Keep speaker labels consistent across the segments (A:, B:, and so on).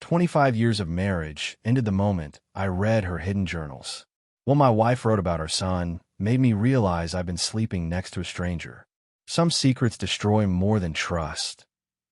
A: 25 years of marriage ended the moment I read her hidden journals. What my wife wrote about our son made me realize I've been sleeping next to a stranger. Some secrets destroy more than trust.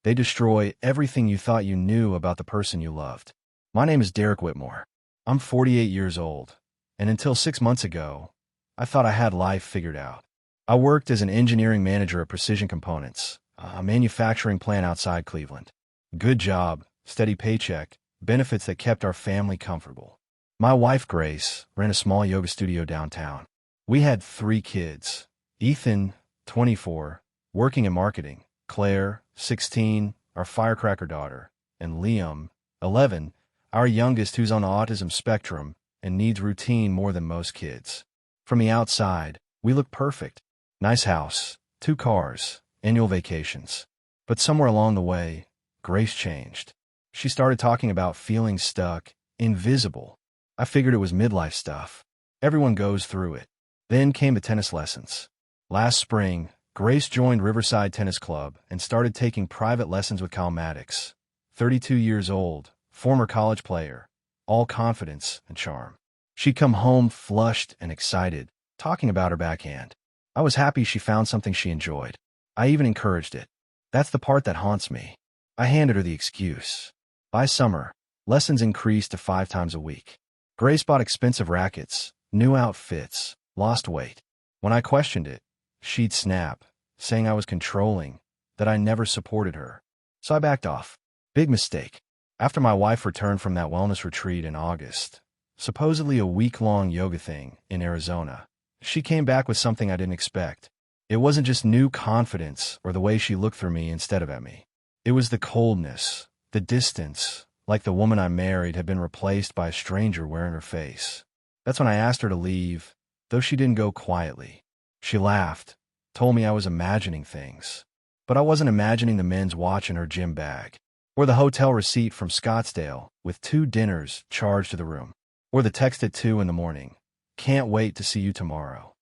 A: They destroy everything you thought you knew about the person you loved. My name is Derek Whitmore. I'm 48 years old, and until 6 months ago, I thought I had life figured out. I worked as an engineering manager at Precision Components, a manufacturing plant outside Cleveland. Good job, steady paycheck, benefits that kept our family comfortable. My wife, Grace, ran a small yoga studio downtown. We had 3 kids. Ethan, 24, working in marketing. Claire, 16, our firecracker daughter. And Liam, 11, our youngest who's on the autism spectrum and needs routine more than most kids. From the outside, we look perfect. Nice house, 2 cars, annual vacations. But somewhere along the way, Grace changed. She started talking about feeling stuck, invisible. I figured it was midlife stuff. Everyone goes through it. Then came the tennis lessons. Last spring, Grace joined Riverside Tennis Club and started taking private lessons with Kyle Maddox, 32 years old, former college player, all confidence and charm. She'd come home flushed and excited, talking about her backhand. I was happy she found something she enjoyed. I even encouraged it. That's the part that haunts me. I handed her the excuse. By summer, lessons increased to 5 times a week. Grace bought expensive rackets, new outfits, lost weight. When I questioned it, she'd snap, saying I was controlling, that I never supported her. So I backed off. Big mistake. After my wife returned from that wellness retreat in August, supposedly a week-long yoga thing in Arizona, she came back with something I didn't expect. It wasn't just new confidence or the way she looked through me instead of at me. It was the coldness, the distance, like the woman I married had been replaced by a stranger wearing her face. That's when I asked her to leave, though she didn't go quietly. She laughed, told me I was imagining things. But I wasn't imagining the men's watch in her gym bag, or the hotel receipt from Scottsdale with 2 dinners charged to the room, or the text at 2 in the morning. Can't wait to see you tomorrow.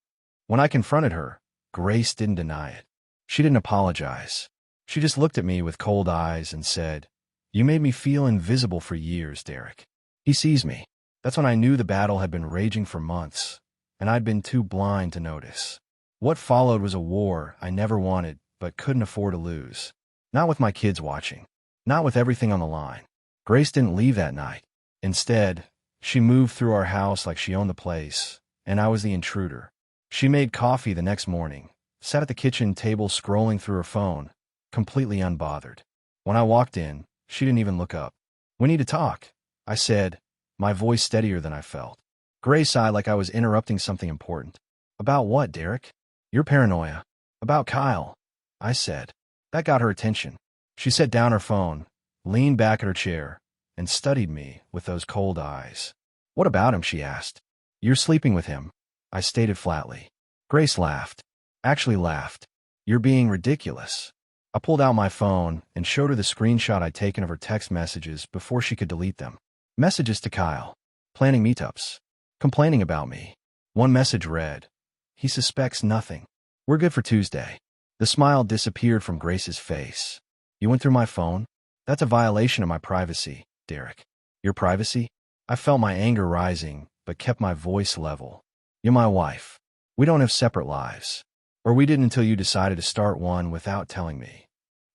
A: When I confronted her, Grace didn't deny it. She didn't apologize. She just looked at me with cold eyes and said, "You made me feel invisible for years, Derek." He sees me. That's when I knew the battle had been raging for months, and I'd been too blind to notice. What followed was a war I never wanted but couldn't afford to lose. Not with my kids watching. Not with everything on the line. Grace didn't leave that night. Instead, she moved through our house like she owned the place, and I was the intruder. She made coffee the next morning, sat at the kitchen table scrolling through her phone, completely unbothered. When I walked in, she didn't even look up. "We need to talk," I said, my voice steadier than I felt. Grace sighed like I was interrupting something important. "About what, Derek?" "Your paranoia." "About Kyle," I said. That got her attention. She set down her phone, leaned back at her chair, and studied me with those cold eyes. "What about him?" she asked. "You're sleeping with him," I stated flatly. Grace laughed. Actually laughed. "You're being ridiculous." I pulled out my phone and showed her the screenshot I'd taken of her text messages before she could delete them. Messages to Kyle. Planning meetups. Complaining about me. One message read, "He suspects nothing. We're good for Tuesday." The smile disappeared from Grace's face. "You went through my phone? That's a violation of my privacy, Derek." "Your privacy?" I felt my anger rising, but kept my voice level. "You're my wife. We don't have separate lives. Or we didn't until you decided to start one without telling me."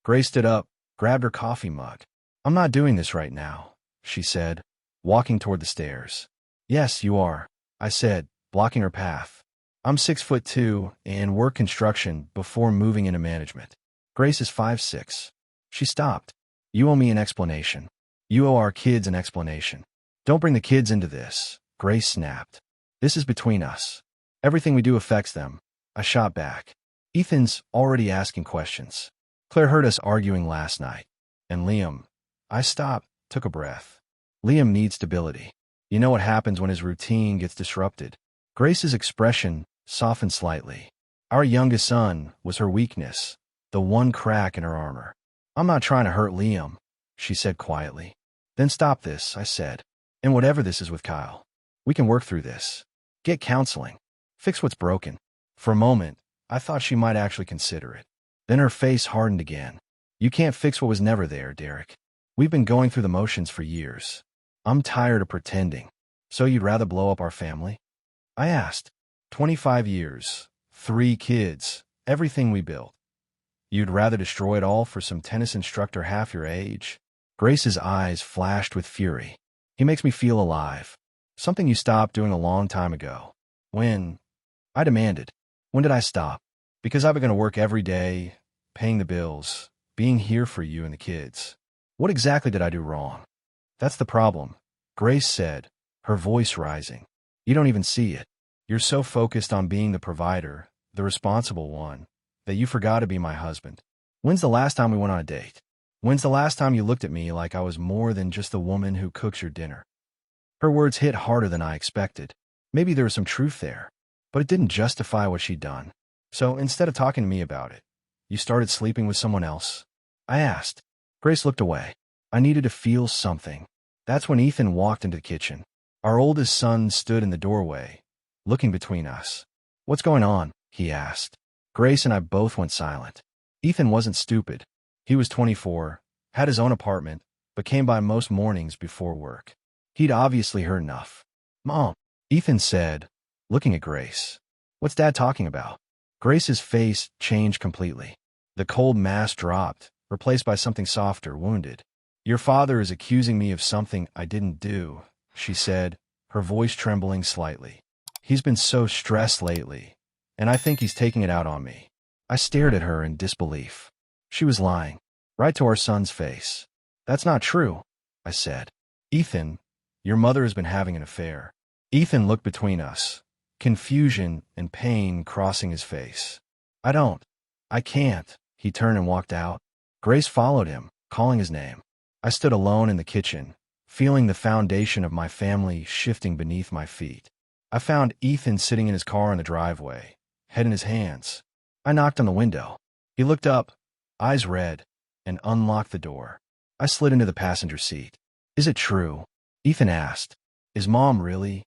A: Grace stood up, grabbed her coffee mug. "I'm not doing this right now," she said, walking toward the stairs. "Yes, you are," I said, blocking her path. "I'm 6'2" and work construction before moving into management. Grace is 5'6". She stopped. "You owe me an explanation. You owe our kids an explanation." "Don't bring the kids into this," Grace snapped. "This is between us. Everything we do affects them." I shot back. "Ethan's already asking questions. Claire heard us arguing last night. And Liam." I stopped, took a breath. "Liam needs stability. You know what happens when his routine gets disrupted." Grace's expression softened slightly. Our youngest son was her weakness, the one crack in her armor. "I'm not trying to hurt Liam," she said quietly. "Then stop this," I said. "And whatever this is with Kyle, we can work through this. Get counseling. Fix what's broken." For a moment, I thought she might actually consider it. Then her face hardened again. "You can't fix what was never there, Derek. We've been going through the motions for years. I'm tired of pretending. So you'd rather blow up our family? I asked. 25 years, 3 kids, everything we built. You'd rather destroy it all for some tennis instructor half your age? Grace's eyes flashed with fury. He makes me feel alive. Something you stopped doing a long time ago. When? I demanded. When did I stop? Because I've been going to work every day, paying the bills, being here for you and the kids. What exactly did I do wrong? That's the problem, Grace said, her voice rising. You don't even see it. You're so focused on being the provider, the responsible one, that you forgot to be my husband. When's the last time we went on a date? When's the last time you looked at me like I was more than just the woman who cooks your dinner? Her words hit harder than I expected. Maybe there was some truth there, but it didn't justify what she'd done. So instead of talking to me about it, you started sleeping with someone else? I asked. Grace looked away. I needed to feel something. That's when Ethan walked into the kitchen. Our oldest son stood in the doorway, looking between us. What's going on? He asked. Grace and I both went silent. Ethan wasn't stupid. He was 24, had his own apartment, but came by most mornings before work. He'd obviously heard enough. Mom, Ethan said, looking at Grace. What's Dad talking about? Grace's face changed completely. The cold mask dropped, replaced by something softer, wounded. Your father is accusing me of something I didn't do, she said, her voice trembling slightly. He's been so stressed lately, and I think he's taking it out on me. I stared at her in disbelief. She was lying, right to our son's face. That's not true, I said. Ethan, your mother has been having an affair. Ethan looked between us, confusion and pain crossing his face. I can't. He turned and walked out. Grace followed him, calling his name. I stood alone in the kitchen, feeling the foundation of my family shifting beneath my feet. I found Ethan sitting in his car in the driveway, head in his hands. I knocked on the window. He looked up, eyes red, and unlocked the door. I slid into the passenger seat. Is it true? Ethan asked. Is Mom really?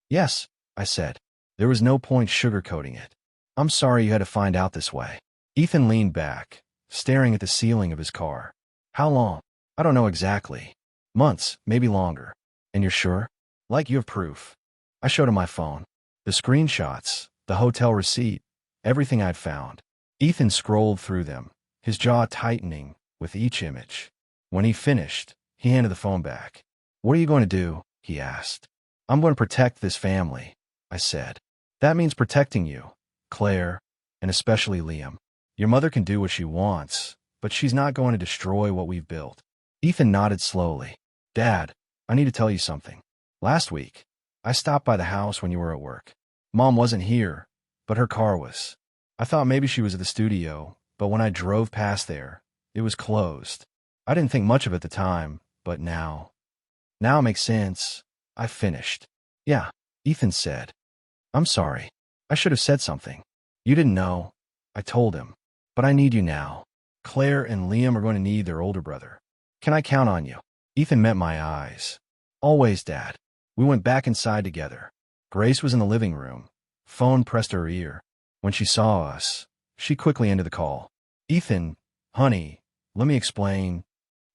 A: Yes, I said. There was no point sugarcoating it. I'm sorry you had to find out this way. Ethan leaned back, staring at the ceiling of his car. How long? I don't know exactly. Months, maybe longer. And you're sure? Like you have proof. I showed him my phone. The screenshots, the hotel receipt, everything I'd found. Ethan scrolled through them, his jaw tightening with each image. When he finished, he handed the phone back. What are you going to do? He asked. I'm going to protect this family, I said. That means protecting you, Claire, and especially Liam. Your mother can do what she wants, but she's not going to destroy what we've built. Ethan nodded slowly. Dad, I need to tell you something. Last week, I stopped by the house when you were at work. Mom wasn't here, but her car was. I thought maybe she was at the studio, but when I drove past there, it was closed. I didn't think much of it at the time, but now it makes sense. I finished. Yeah, Ethan said. I'm sorry. I should have said something. You didn't know. I told him. But I need you now. Claire and Liam are going to need their older brother. Can I count on you? Ethan met my eyes. Always, Dad. We went back inside together. Grace was in the living room. Phone pressed to her ear. When she saw us, she quickly ended the call. Ethan, honey, let me explain.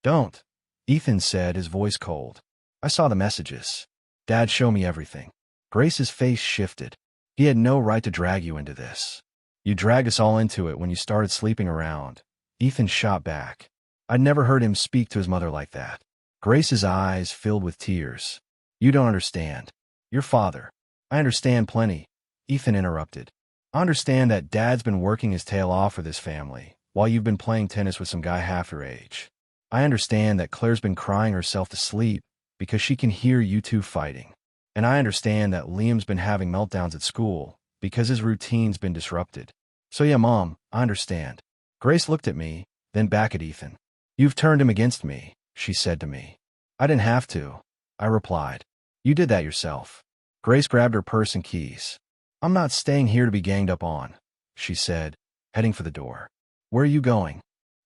A: Don't, Ethan said, his voice cold. I saw the messages. Dad, show me everything. Grace's face shifted. He had no right to drag you into this. You dragged us all into it when you started sleeping around. Ethan shot back. I'd never heard him speak to his mother like that. Grace's eyes filled with tears. You don't understand. Your father. I understand plenty. Ethan interrupted. I understand that Dad's been working his tail off for this family, while you've been playing tennis with some guy half your age. I understand that Claire's been crying herself to sleep because she can hear you two fighting. And I understand that Liam's been having meltdowns at school because his routine's been disrupted. So yeah, Mom, I understand. Grace looked at me, then back at Ethan. You've turned him against me, she said to me. I didn't have to, I replied. You did that yourself. Grace grabbed her purse and keys. I'm not staying here to be ganged up on, she said, heading for the door. Where are you going?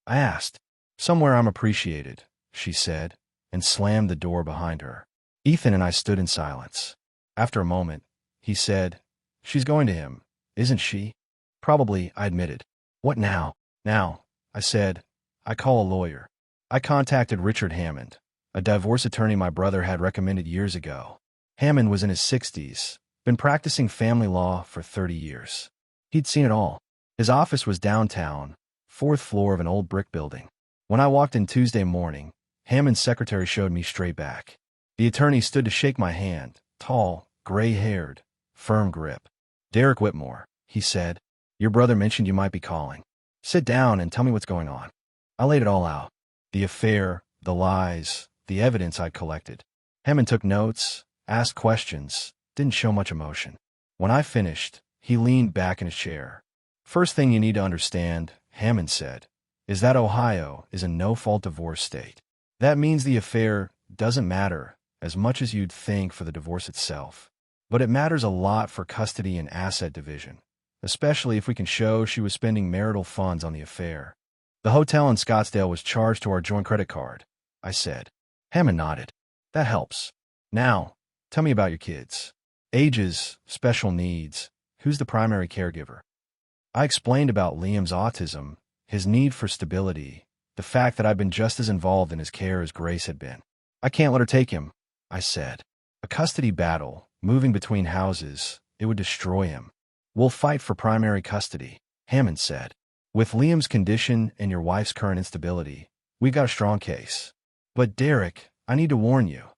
A: I asked. Somewhere I'm appreciated, she said, and slammed the door behind her. Ethan and I stood in silence. After a moment, he said, She's going to him, isn't she? Probably, I admitted. What now? Now, I said, I call a lawyer. I contacted Richard Hammond, a divorce attorney my brother had recommended years ago. Hammond was in his 60s, been practicing family law for 30 years. He'd seen it all. His office was downtown, 4th floor of an old brick building. When I walked in Tuesday morning, Hammond's secretary showed me straight back. The attorney stood to shake my hand, tall, gray-haired, firm grip. "Derek Whitmore," he said, "your brother mentioned you might be calling. Sit down and tell me what's going on." I laid it all out. The affair, the lies, the evidence I'd collected. Hammond took notes, asked questions, didn't show much emotion. When I finished, he leaned back in his chair. "First thing you need to understand," Hammond said, "is that Ohio is a no-fault divorce state. That means the affair doesn't matter as much as you'd think for the divorce itself. But it matters a lot for custody and asset division, especially if we can show she was spending marital funds on the affair." "The hotel in Scottsdale was charged to our joint credit card," I said. Hammond nodded. "That helps. Now, tell me about your kids. Ages, special needs. Who's the primary caregiver?" I explained about Liam's autism, his need for stability, the fact that I'd been just as involved in his care as Grace had been. "I can't let her take him," I said. "A custody battle, moving between houses, it would destroy him." "We'll fight for primary custody," Hammond said. "With Liam's condition and your wife's current instability, we've got a strong case. But Derek, I need to warn you,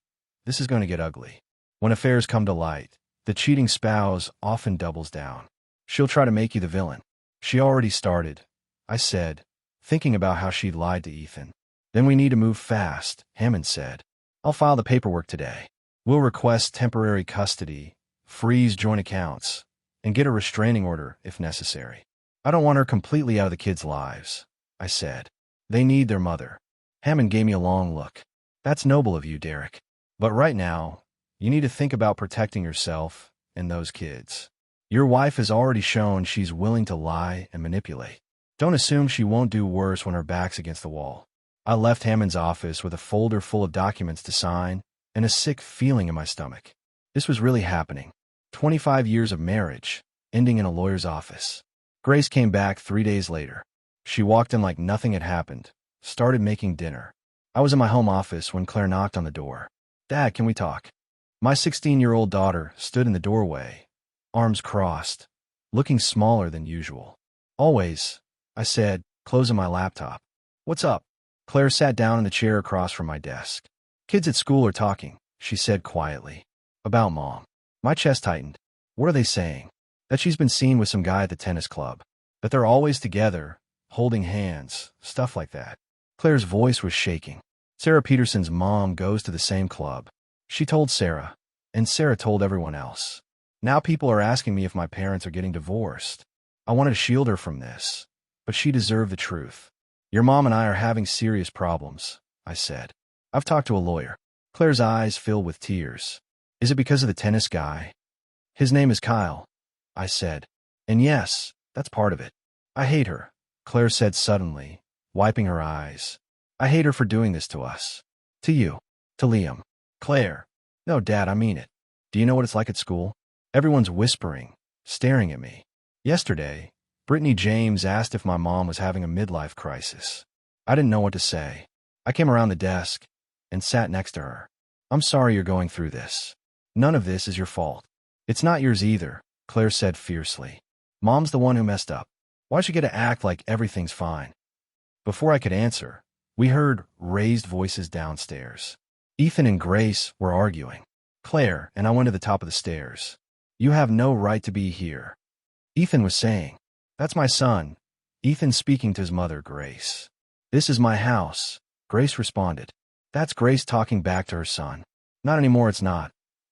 A: this is going to get ugly. When affairs come to light, the cheating spouse often doubles down. She'll try to make you the villain. She already started," I said, thinking about how she'd lied to Ethan. "Then we need to move fast," Hammond said. "I'll file the paperwork today. We'll request temporary custody, freeze joint accounts, and get a restraining order if necessary. I don't want her completely out of the kids' lives," I said. "They need their mother." Hammond gave me a long look. "That's noble of you, Derek. But right now, you need to think about protecting yourself and those kids. Your wife has already shown she's willing to lie and manipulate. Don't assume she won't do worse when her back's against the wall." I left Hammond's office with a folder full of documents to sign and a sick feeling in my stomach. This was really happening. 25 years of marriage, ending in a lawyer's office. Grace came back 3 days later. She walked in like nothing had happened, started making dinner. I was in my home office when Claire knocked on the door. "Dad, can we talk?" My 16-year-old daughter stood in the doorway, arms crossed, looking smaller than usual. "Always," I said, closing my laptop. "What's up?" Claire sat down in the chair across from my desk. "Kids at school are talking," she said quietly. "About Mom." My chest tightened. "What are they saying?" "That she's been seen with some guy at the tennis club. That they're always together, holding hands, stuff like that." Claire's voice was shaking. "Sarah Peterson's mom goes to the same club. She told Sarah, and Sarah told everyone else. Now people are asking me if my parents are getting divorced. I wanted to shield her from this, but she deserved the truth. Your mom and I are having serious problems," I said. "I've talked to a lawyer." Claire's eyes filled with tears. "Is it because of the tennis guy?" "His name is Kyle," I said. "And yes, that's part of it. I hate her," Claire said suddenly, wiping her eyes. "I hate her for doing this to us. To you. To Liam." "Claire." "No, Dad, I mean it. Do you know what it's like at school? Everyone's whispering, staring at me. Yesterday, Brittany James asked if my mom was having a midlife crisis. I didn't know what to say. I came around the desk and sat next to her. I'm sorry you're going through this. None of this is your fault. It's not yours either, Claire said fiercely. Mom's the one who messed up. Why'd you get to act like everything's fine? Before I could answer, we heard raised voices downstairs. Ethan and Grace were arguing. Claire and I went to the top of the stairs. You have no right to be here. Ethan was saying, That's my son. Ethan speaking to his mother, Grace. This is my house, Grace responded. That's Grace talking back to her son. Not anymore, it's not.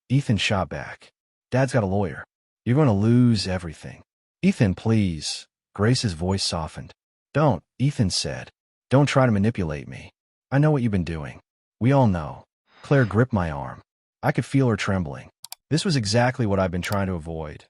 A: Ethan shot back. Dad's got a lawyer. You're going to lose everything. Ethan, please. Grace's voice softened. Don't, Ethan said. Don't try to manipulate me. I know what you've been doing. We all know. Claire gripped my arm. I could feel her trembling. This was exactly what I've been trying to avoid.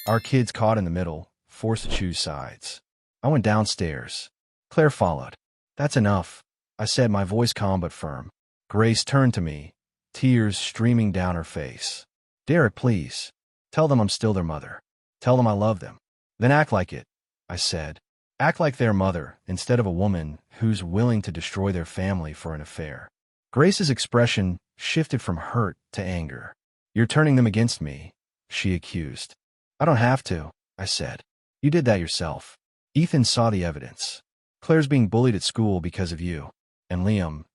A: Our kids caught in the middle, forced to choose sides. I went downstairs. Claire followed. That's enough, I said, my voice calm but firm. Grace turned to me, tears streaming down her face. Derek, please. Tell them I'm still their mother. Tell them I love them. Then act like it, I said. Act like their mother instead of a woman who's willing to destroy their family for an affair. Grace's expression shifted from hurt to anger. You're turning them against me, she accused. I don't have to, I said. You did that yourself. Ethan saw the evidence. Claire's being bullied at school because of you. And Liam.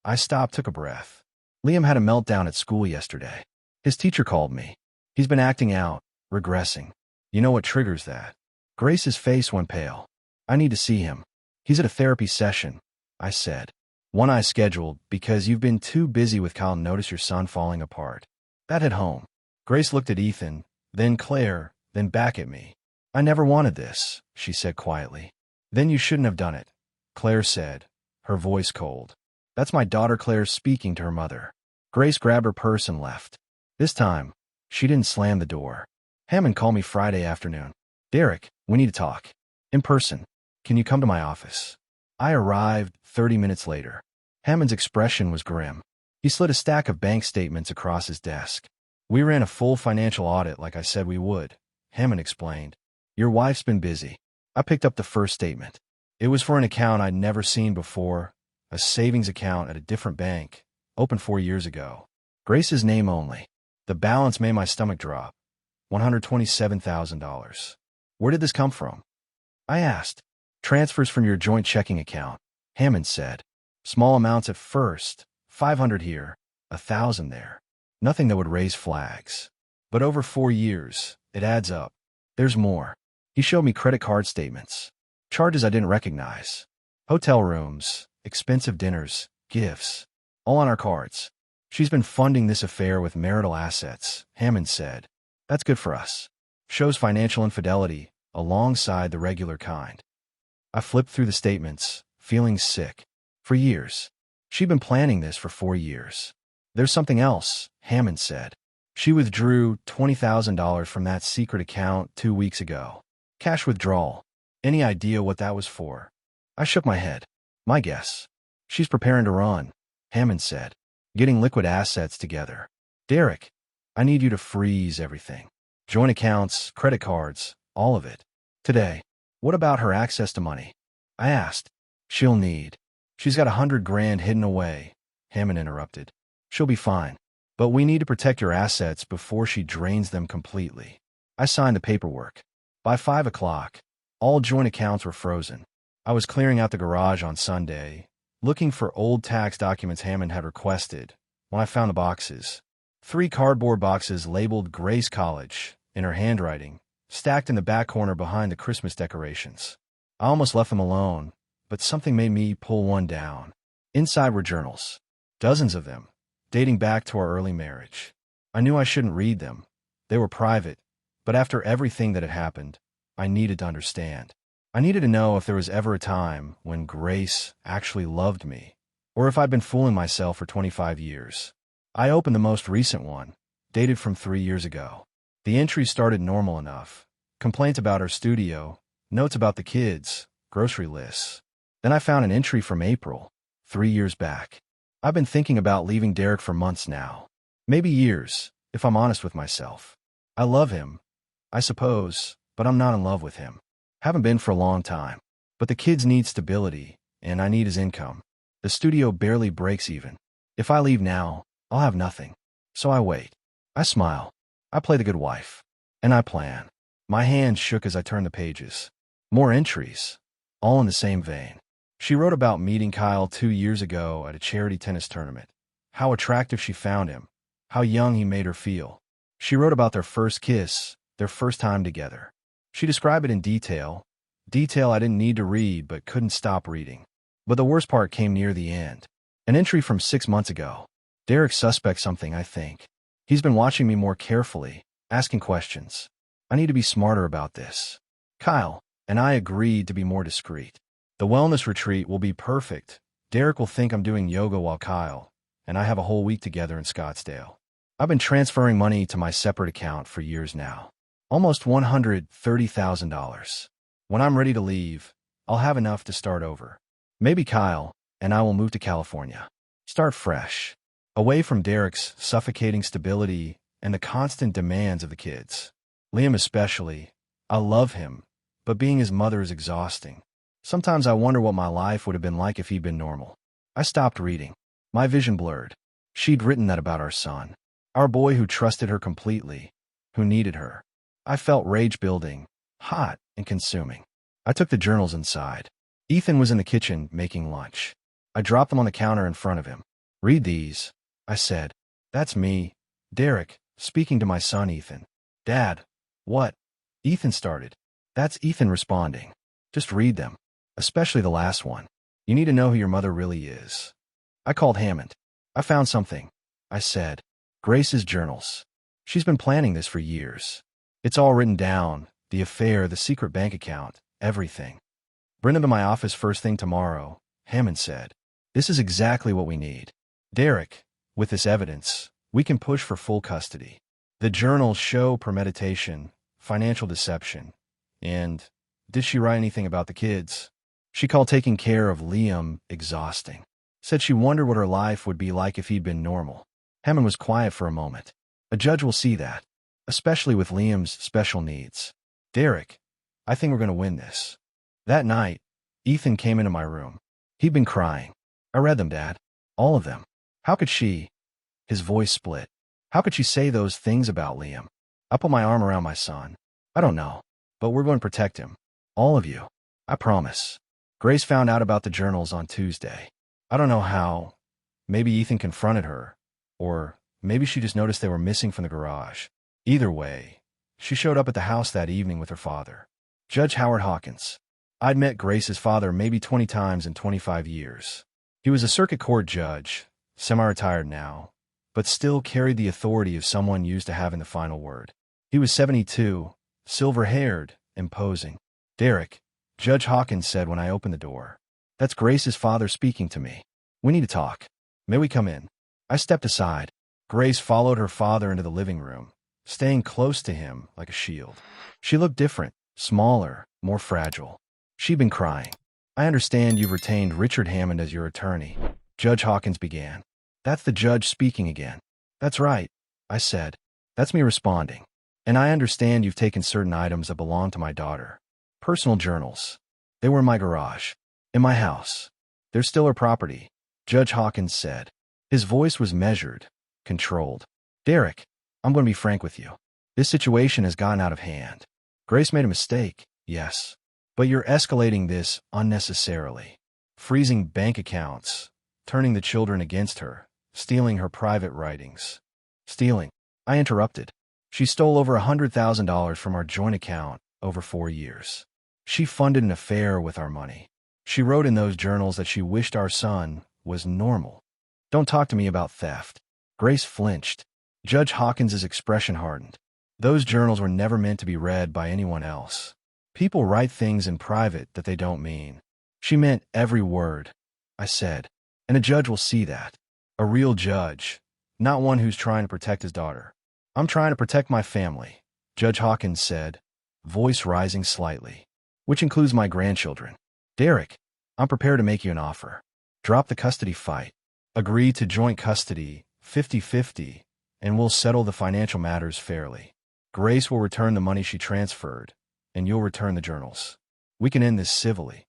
A: I stopped, took a breath. Liam had a meltdown at school yesterday. His teacher called me. He's been acting out, regressing. You know what triggers that? Grace's face went pale. I need to see him. He's at a therapy session, I said. One I scheduled because you've been too busy with Kyle to notice your son falling apart. That hit home. Grace looked at Ethan, then Claire, then back at me. I never wanted this, she said quietly. Then you shouldn't have done it, Claire said, her voice cold. That's my daughter Claire speaking to her mother. Grace grabbed her purse and left. This time, she didn't slam the door. Hammond called me Friday afternoon. Derek, we need to talk. In person. Can you come to my office? I arrived 30 minutes later. Hammond's expression was grim. He slid a stack of bank statements across his desk. We ran a full financial audit like I said we would, Hammond explained. Your wife's been busy. I picked up the first statement. It was for an account I'd never seen before, a savings account at a different bank, opened 4 years ago. Grace's name only. The balance made my stomach drop. $127,000. Where did this come from? I asked. Transfers from your joint checking account, Hammond said. Small amounts at first, 500 here, 1,000 there. Nothing that would raise flags. But over 4 years, it adds up. There's more. He showed me credit card statements. Charges I didn't recognize. Hotel rooms, expensive dinners, gifts. All on our cards. She's been funding this affair with marital assets, Hammond said. That's good for us. Shows financial infidelity, alongside the regular kind. I flipped through the statements, feeling sick. For years. She'd been planning this for 4 years. There's something else, Hammond said. She withdrew $20,000 from that secret account 2 weeks ago. Cash withdrawal. Any idea what that was for? I shook my head. My guess. She's preparing to run, Hammond said. Getting liquid assets together. Derek, I need you to freeze everything. Joint accounts, credit cards, all of it. Today. What about her access to money? I asked. She'll need. She's got $100,000 hidden away, Hammond interrupted. She'll be fine. But we need to protect your assets before she drains them completely. I signed the paperwork. By 5 o'clock, all joint accounts were frozen. I was clearing out the garage on Sunday, looking for old tax documents Hammond had requested, when I found the boxes. 3 cardboard boxes labeled Grace College, in her handwriting, stacked in the back corner behind the Christmas decorations. I almost left them alone, but something made me pull one down. Inside were journals. Dozens of them, dating back to our early marriage. I knew I shouldn't read them. They were private, but after everything that had happened, I needed to understand. I needed to know if there was ever a time when Grace actually loved me, or if I'd been fooling myself for 25 years. I opened the most recent one, dated from 3 years ago. The entry started normal enough. Complaints about our studio, notes about the kids, grocery lists. Then I found an entry from April, 3 years back. I've been thinking about leaving Derek for months now. Maybe years, if I'm honest with myself. I love him, I suppose, but I'm not in love with him. Haven't been for a long time. But the kids need stability, and I need his income. The studio barely breaks even. If I leave now, I'll have nothing. So I wait. I smile. I play the good wife. And I plan. My hands shook as I turned the pages. More entries. All in the same vein. She wrote about meeting Kyle 2 years ago at a charity tennis tournament. How attractive she found him. How young he made her feel. She wrote about their first kiss, their first time together. She described it in detail. Detail I didn't need to read but couldn't stop reading. But the worst part came near the end. An entry from 6 months ago. Derek suspects something, I think. He's been watching me more carefully, asking questions. I need to be smarter about this. Kyle and I agreed to be more discreet. The wellness retreat will be perfect. Derek will think I'm doing yoga while Kyle and I have a whole week together in Scottsdale. I've been transferring money to my separate account for years now. Almost $130,000. When I'm ready to leave, I'll have enough to start over. Maybe Kyle and I will move to California. Start fresh. Away from Derek's suffocating stability and the constant demands of the kids. Liam especially. I love him, but being his mother is exhausting. Sometimes I wonder what my life would have been like if he'd been normal. I stopped reading. My vision blurred. She'd written that about our son. Our boy who trusted her completely, who needed her. I felt rage building, hot and consuming. I took the journals inside. Ethan was in the kitchen making lunch. I dropped them on the counter in front of him. "Read these," I said. "That's me, Derek, speaking to my son Ethan." "Dad, what?" Ethan started. "That's Ethan responding. Just read them, especially the last one. You need to know who your mother really is." I called Hammond. "I found something," I said. "Grace's journals. She's been planning this for years. It's all written down, the affair, the secret bank account, everything." "Bring them to my office first thing tomorrow," Hammond said. "This is exactly what we need. Derek, with this evidence, we can push for full custody. The journals show premeditation, financial deception, and did she write anything about the kids? She called taking care of Liam exhausting. Said she wondered what her life would be like if he'd been normal." Hammond was quiet for a moment. "A judge will see that, especially with Liam's special needs. Derek, I think we're going to win this." That night, Ethan came into my room. He'd been crying. "I read them, Dad. All of them. How could she—" His voice split. "How could she say those things about Liam?" I put my arm around my son. "I don't know, but we're going to protect him. All of you. I promise." Grace found out about the journals on Tuesday. I don't know how. Maybe Ethan confronted her, or maybe she just noticed they were missing from the garage. Either way, she showed up at the house that evening with her father, Judge Howard Hawkins. I'd met Grace's father maybe 20 times in 25 years. He was a circuit court judge, semi-retired now, but still carried the authority of someone used to having the final word. He was 72, silver-haired, imposing. "Derek," Judge Hawkins said when I opened the door. "That's Grace's father speaking to me. We need to talk. May we come in?" I stepped aside. Grace followed her father into the living room, staying close to him like a shield. She looked different, smaller, more fragile. She'd been crying. "I understand you've retained Richard Hammond as your attorney," Judge Hawkins began. That's the judge speaking again. "That's right," I said. "That's me responding. And I understand you've taken certain items that belong to my daughter. Personal journals. They were in my garage. In my house. They're still her property," Judge Hawkins said. His voice was measured, controlled. "Derek, I'm going to be frank with you. This situation has gotten out of hand. Grace made a mistake, yes. But you're escalating this unnecessarily. Freezing bank accounts, turning the children against her, stealing her private writings." "Stealing," I interrupted. "She stole over $100,000 from our joint account over 4 years. She funded an affair with our money. She wrote in those journals that she wished our son was normal." "Don't talk to me about theft." Grace flinched. Judge Hawkins's expression hardened. "Those journals were never meant to be read by anyone else. People write things in private that they don't mean." "She meant every word," I said. "And a judge will see that. A real judge, not one who's trying to protect his daughter." "I'm trying to protect my family," Judge Hawkins said, voice rising slightly. "Which includes my grandchildren. Derek, I'm prepared to make you an offer. Drop the custody fight. Agree to joint custody, 50-50, and we'll settle the financial matters fairly. Grace will return the money she transferred, and you'll return the journals. We can end this civilly."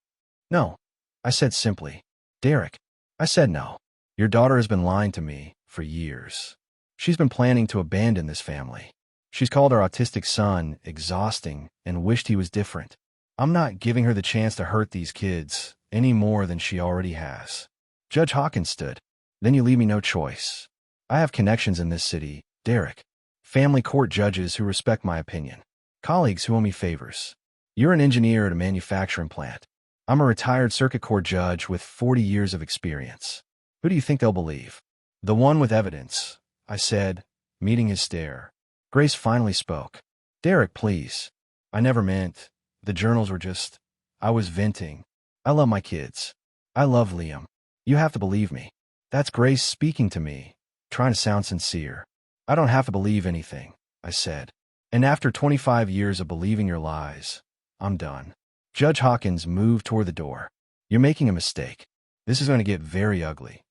A: "No," I said simply. "Derek," I said no. "Your daughter has been lying to me for years. She's been planning to abandon this family. She's called our autistic son exhausting and wished he was different. I'm not giving her the chance to hurt these kids any more than she already has." Judge Hawkins stood. "Then you leave me no choice. I have connections in this city, Derek. Family court judges who respect my opinion. Colleagues who owe me favors. You're an engineer at a manufacturing plant. I'm a retired circuit court judge with 40 years of experience. Who do you think they'll believe?" "The one with evidence," I said, meeting his stare. Grace finally spoke. "Derek, please. I never meant. The journals were just. I was venting. I love my kids. I love Liam. You have to believe me." That's Grace speaking to me, trying to sound sincere. "I don't have to believe anything," I said. "And after 25 years of believing your lies, I'm done." Judge Hawkins moved toward the door. "You're making a mistake. This is going to get very ugly."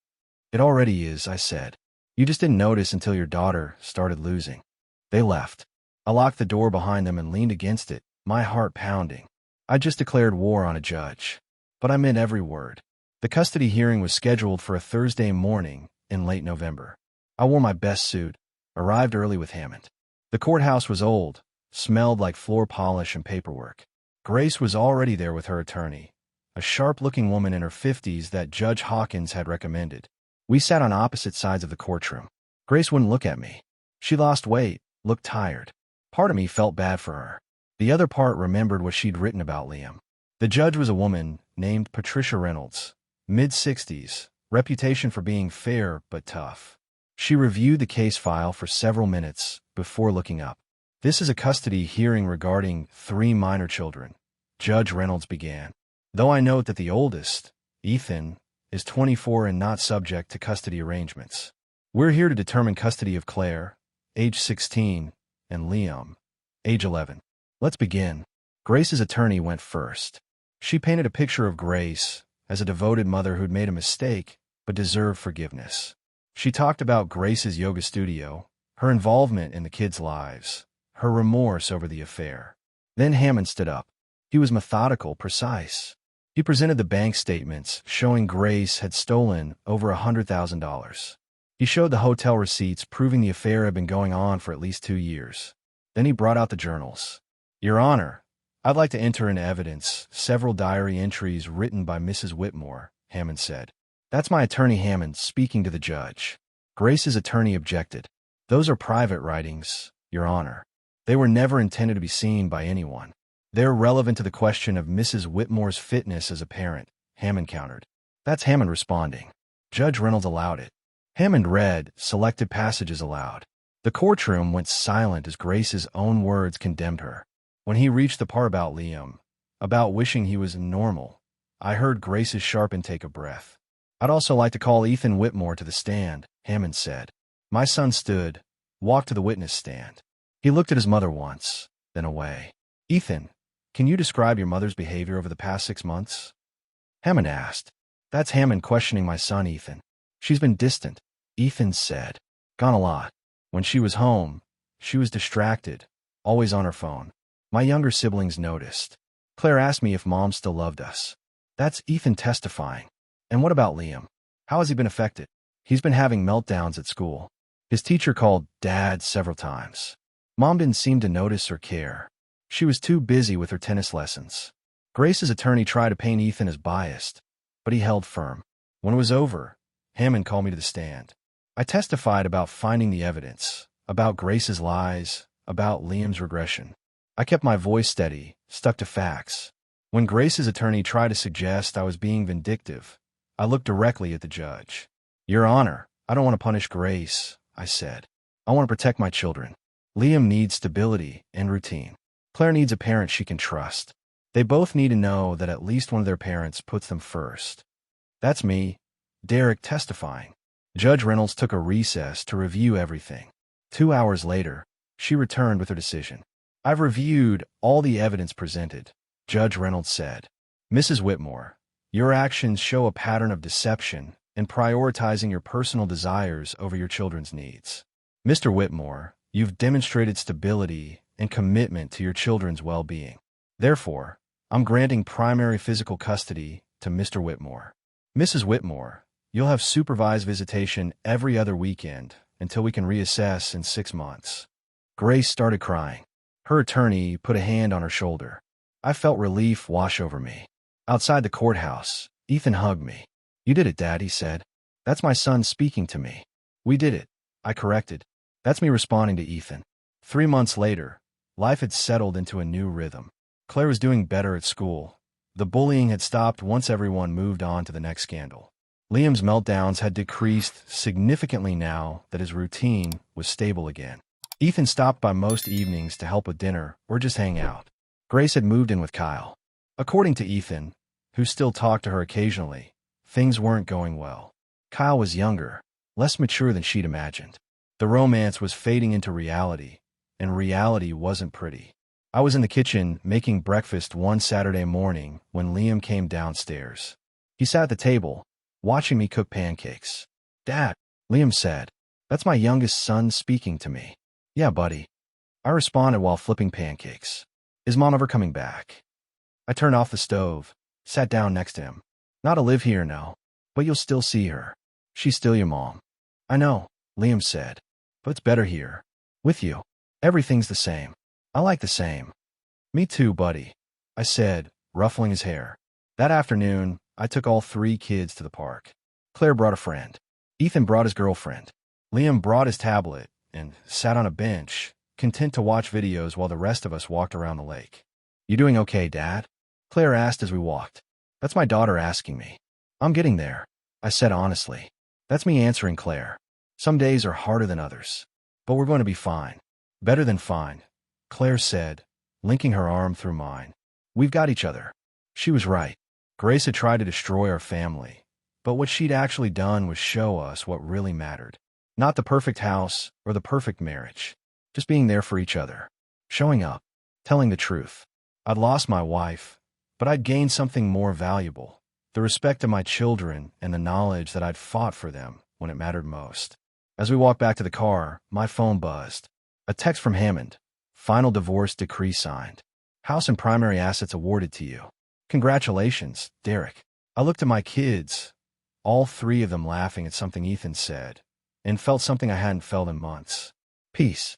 A: "It already is," I said. "You just didn't notice until your daughter started losing." They left. I locked the door behind them and leaned against it, my heart pounding. I just declared war on a judge. but I meant every word. The custody hearing was scheduled for a Thursday morning in late November. I wore my best suit, arrived early with Hammond. The courthouse was old, smelled like floor polish and paperwork. Grace was already there with her attorney, a sharp-looking woman in her 50s that Judge Hawkins had recommended. We sat on opposite sides of the courtroom. Grace wouldn't look at me. She lost weight, looked tired. Part of me felt bad for her. The other part remembered what she'd written about Liam. The judge was a woman named Patricia Reynolds, mid-60s, reputation for being fair but tough. She reviewed the case file for several minutes before looking up. "This is a custody hearing regarding 3 minor children," Judge Reynolds began. "Though I note that the oldest, Ethan, is 24 and not subject to custody arrangements. We're here to determine custody of Claire, age 16, and Liam, age 11. Let's begin." Grace's attorney went first. She painted a picture of Grace as a devoted mother who'd made a mistake but deserved forgiveness. She talked about Grace's yoga studio, her involvement in the kids' lives, her remorse over the affair. Then Hammond stood up. He was methodical, precise. He presented the bank statements showing Grace had stolen over $100,000. He showed the hotel receipts proving the affair had been going on for at least 2 years. Then he brought out the journals. "Your Honor, I'd like to enter into evidence several diary entries written by Mrs. Whitmore," Hammond said. "That's my attorney Hammond speaking to the judge." Grace's attorney objected. "Those are private writings, Your Honor. They were never intended to be seen by anyone. They're relevant to the question of Mrs. Whitmore's fitness as a parent," Hammond countered. That's Hammond responding. Judge Reynolds allowed it. Hammond read selected passages aloud. The courtroom went silent as Grace's own words condemned her. When he reached the part about Liam, about wishing he was normal, I heard Grace's sharp intake of breath. "I'd also like to call Ethan Whitmore to the stand," Hammond said. My son stood, walked to the witness stand. He looked at his mother once, then away. "Ethan, can you describe your mother's behavior over the past 6 months?" Hammond asked. That's Hammond questioning my son, Ethan. "She's been distant," Ethan said. "Gone a lot. When she was home, she was distracted, always on her phone. My younger siblings noticed. Claire asked me if Mom still loved us." That's Ethan testifying. "And what about Liam? How has he been affected?" "He's been having meltdowns at school. His teacher called Dad several times. Mom didn't seem to notice or care. She was too busy with her tennis lessons." Grace's attorney tried to paint Ethan as biased, but he held firm. When it was over, Hammond called me to the stand. I testified about finding the evidence, about Grace's lies, about Liam's regression. I kept my voice steady, stuck to facts. When Grace's attorney tried to suggest I was being vindictive, I looked directly at the judge. "Your Honor, I don't want to punish Grace," I said. "I want to protect my children. Liam needs stability and routine. Claire needs a parent she can trust. They both need to know that at least one of their parents puts them first." That's me, Derek, testifying. Judge Reynolds took a recess to review everything. 2 hours later, she returned with her decision. "I've reviewed all the evidence presented," Judge Reynolds said. "Mrs. Whitmore, your actions show a pattern of deception and prioritizing your personal desires over your children's needs. Mr. Whitmore, you've demonstrated stability and commitment to your children's well-being. Therefore, I'm granting primary physical custody to Mr. Whitmore. Mrs. Whitmore, you'll have supervised visitation every other weekend until we can reassess in 6 months." Grace started crying. Her attorney put a hand on her shoulder. I felt relief wash over me. Outside the courthouse, Ethan hugged me. "You did it, Dad," he said. "That's my son speaking to me." "We did it," I corrected. That's me responding to Ethan. 3 months later, life had settled into a new rhythm. Claire was doing better at school. The bullying had stopped once everyone moved on to the next scandal. Liam's meltdowns had decreased significantly now that his routine was stable again. Ethan stopped by most evenings to help with dinner or just hang out. Grace had moved in with Kyle. According to Ethan, who still talked to her occasionally, things weren't going well. Kyle was younger, less mature than she'd imagined. The romance was fading into reality, and reality wasn't pretty. I was in the kitchen making breakfast one Saturday morning when Liam came downstairs. He sat at the table, watching me cook pancakes. "Dad," Liam said. That's my youngest son speaking to me. "Yeah, buddy," I responded while flipping pancakes. "Is Mom ever coming back?" I turned off the stove, sat down next to him. Not to live here, no. But you'll still see her. She's still your mom. I know, Liam said. But it's better here. With you. Everything's the same. I like the same. Me too, buddy, I said, ruffling his hair. That afternoon, I took all 3 kids to the park. Claire brought a friend. Ethan brought his girlfriend. Liam brought his tablet and sat on a bench, content to watch videos while the rest of us walked around the lake. You doing okay, Dad? Claire asked as we walked. That's my daughter asking me. I'm getting there, I said honestly. That's me answering Claire. Some days are harder than others. But we're going to be fine. Better than fine, Claire said, linking her arm through mine. We've got each other. She was right. Grace had tried to destroy our family, but what she'd actually done was show us what really mattered. Not the perfect house or the perfect marriage. Just being there for each other. Showing up. Telling the truth. I'd lost my wife, but I'd gained something more valuable. The respect of my children and the knowledge that I'd fought for them when it mattered most. As we walked back to the car, my phone buzzed. A text from Hammond. Final divorce decree signed. House and primary assets awarded to you. Congratulations, Derek. I looked at my kids, all 3 of them laughing at something Ethan said, and felt something I hadn't felt in months. Peace.